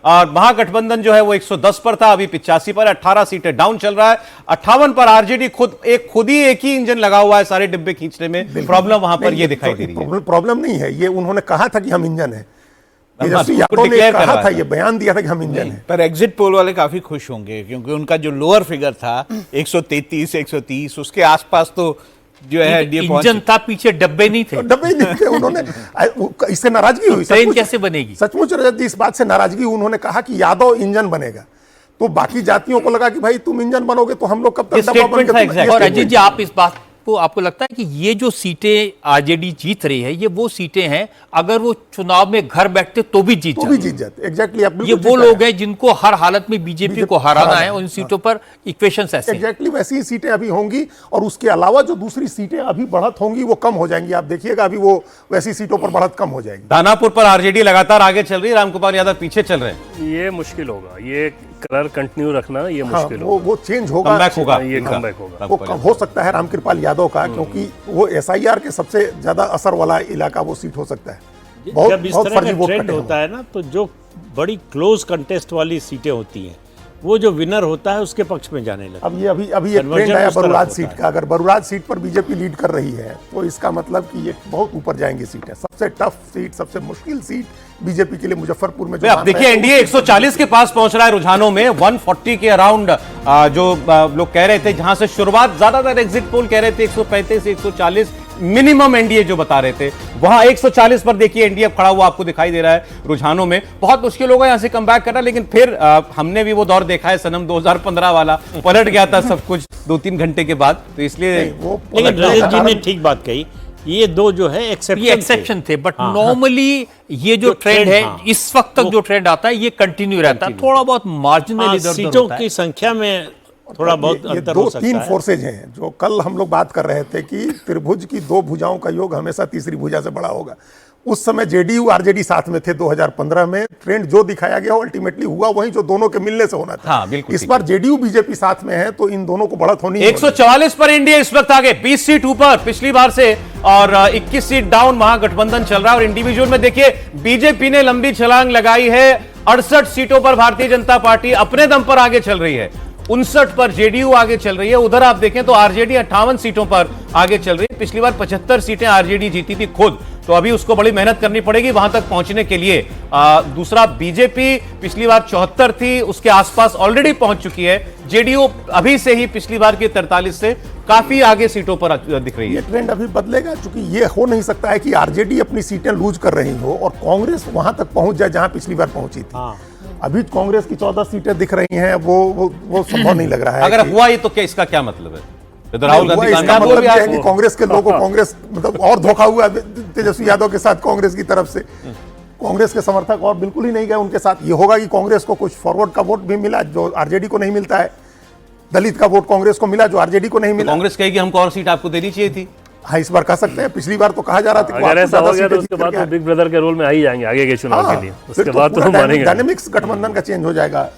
और महागठबंधन जो है वो 110 पर था, अभी 85 पर, 18 सीटें डाउन चल रहा है। 58 पर आरजेडी खुद ही एक ही इंजन लगा हुआ है सारे डिब्बे खींचने में। प्रॉब्लम वहां पर ये दिखाई दे रही है। प्रॉब्लम नहीं है, ये उन्होंने कहा था कि हम इंजन है, यादव ने कहा था, ये बयान दिया था कि हम इंजन है। पर एग्जिट पोल वाले काफी खुश होंगे क्योंकि उनका जो लोअर फिगर था 133 130 उसके आसपास तो जो है इंजन था, पीछे डब्बे नहीं थे। डब्बे नहीं थे। उन्होंने इससे नाराजगी हुई, ट्रेन कैसे बनेगी? सचमुच रजत जी इस बात से नाराजगी, उन्होंने कहा कि यादव इंजन बनेगा, तो बाकी जातियों को लगा कि भाई तुम इंजन बनोगे तो हम लोग कब तक डब्बा बन के। और अजीत जी, आप इस बात को, आपको लगता है कि ये जो सीटें आरजेडी जीत रही है, ये वो सीटें हैं अगर वो चुनाव में घर बैठते तो भी जीत जाते? एग्जैक्टली, ये वो लोग हैं जिनको हर हालत में बीजेपी को हराना है, उन सीटों पर इक्वेशंस ऐसे। एग्जैक्टली वैसी ही सीटें अभी होंगी और उसके अलावा जो दूसरी सीटें अभी बढ़त होंगी वो कम हो जाएंगी। आप देखिएगा अभी वो वैसी सीटों पर बढ़त कम हो जाएगी। दानापुर पर आरजेडी लगातार आगे चल रही है, रामगोपाल यादव पीछे चल रहे हैं। ये मुश्किल होगा, ये कलर कंटिन्यू रखना ये मुश्किल होगा। वो चेंज होगा, कमबैक होगा, ये कमबैक होगा। वो हो सकता है रामकृपाल यादव का, क्योंकि वो एसआईआर के सबसे ज्यादा असर वाला इलाका वो सीट हो सकता है। जब इस तरह का ट्रेंड होता है ना, तो जो बड़ी क्लोज कंटेस्ट वाली सीटें होती हैं वो जो विनर होता है उसके पक्ष में जाने लगता है। अभी ये ट्रेंड आया बरुराज सीट का। अगर बरुराज सीट पर बीजेपी लीड कर रही है तो इसका मतलब कि ये बहुत ऊपर जाएंगी सीटें। सबसे टफ सीट, सबसे मुश्किल सीट बीजेपी के लिए मुजफ्फरपुर में। आप देखिए एनडीए 140 के पास पहुंच रहा है रुझानों में, 140 के अराउंड जो लोग कह रहे थे, जहां से शुरुआत ज्यादातर एग्जिट पोल कह रहे थे 135 140 मिनिमम एनडीए जो बता रहे थे, वहां 140 पर देखिए एनडीए खड़ा हुआ आपको दिखाई दे रहा है रुझानों में। बहुत मुश्किल होगा यहां से कमबैक करना, लेकिन फिर हमने भी वो दौर देखा है सनम 2015 वाला, पलट गया था सब कुछ 2-3 घंटे के बाद, तो इसलिए लेकिन रजत जी ने ठीक बात कही, ये दो जो है एक्सेप्शन थे, बट नॉर्मली ये जो ट्रेंड है, इस वक्त तक जो ट्रेंड आता है ये कंटिन्यू रहता है। थोड़ा बहुत मार्जिनल सीटों की संख्या में थोड़ा बहुत अंतर हो सकता है। 2-3 फोर्सेज हैं जो कल हम लोग बात कर रहे थे कि त्रिभुज की 2 भुजाओं का योग हमेशा तीसरी भुजा से बड़ा होगा। उस समय जेडीयू आरजेडी साथ में थे 2015 में। ट्रेंड जो दिखाया गया अल्टीमेटली हुआ वही जो दोनों के मिलने से होना था। हाँ, बिल्कुल। इस बार जेडीयू बीजेपी साथ में है तो इन दोनों को बढ़त होनी। 144 पर एनडीए इस वक्त आगे, 20 सीट ऊपर पिछली बार से और 21 सीट डाउन महागठबंधन चल रहा है। और इंडिविजुअल में देखिए बीजेपी ने लंबी छलांग लगाई है, 68 सीटों पर भारतीय जनता पार्टी अपने दम पर आगे चल रही है, 59 पर जेडीयू आगे चल रही है। उधर आप देखें तो आरजेडी 58 सीटों पर आगे चल रही है। पिछली बार 75 सीटें आरजेडी जीती थी खुद, तो अभी उसको बड़ी मेहनत करनी पड़ेगी वहां तक पहुंचने के लिए। दूसरा बीजेपी पिछली बार 74 थी, उसके आसपास ऑलरेडी पहुंच चुकी है। जेडीयू अभी से ही पिछली बार की 43 से काफी आगे सीटों पर दिख रही है। ये ट्रेंड अभी बदलेगा, क्योंकि ये हो नहीं सकता है कि आरजेडी अपनी सीटें लूज कर रही हो और कांग्रेस वहां तक पहुंच जाए जहां पिछली बार पहुंची थी। अभी कांग्रेस की 14 सीटें दिख रही हैं, वो संभव नहीं लग रहा है। अगर हुआ ये तो क्या, इसका क्या मतलब है? तो राहुल गांधी कामयाब मतलब यह है कि कांग्रेस के लोगों को कांग्रेस मतलब और धोखा हुआ तेजस्वी यादव के साथ कांग्रेस की तरफ से। कांग्रेस के समर्थक और बिल्कुल ही नहीं गए उनके साथ। ये होगा कि कांग्रेस को कुछ फॉरवर्ड का वोट भी मिला जो आरजेडी को नहीं मिलता है, दलित का वोट कांग्रेस को मिला जो आरजेडी को नहीं मिला। कांग्रेस कहेगी हमको और सीट आपको देनी चाहिए थी। हाँ, इस बार कह सकते हैं। पिछली बार तो कहा जा रहा था अगर ऐसा हो गया तो उसके बाद तो बिग ब्रदर के रोल में आ ही जाएंगे आगे के चुनाव के लिए। उसके बाद तो मानेंगे डायनेमिक्स गठबंधन का चेंज हो जाएगा।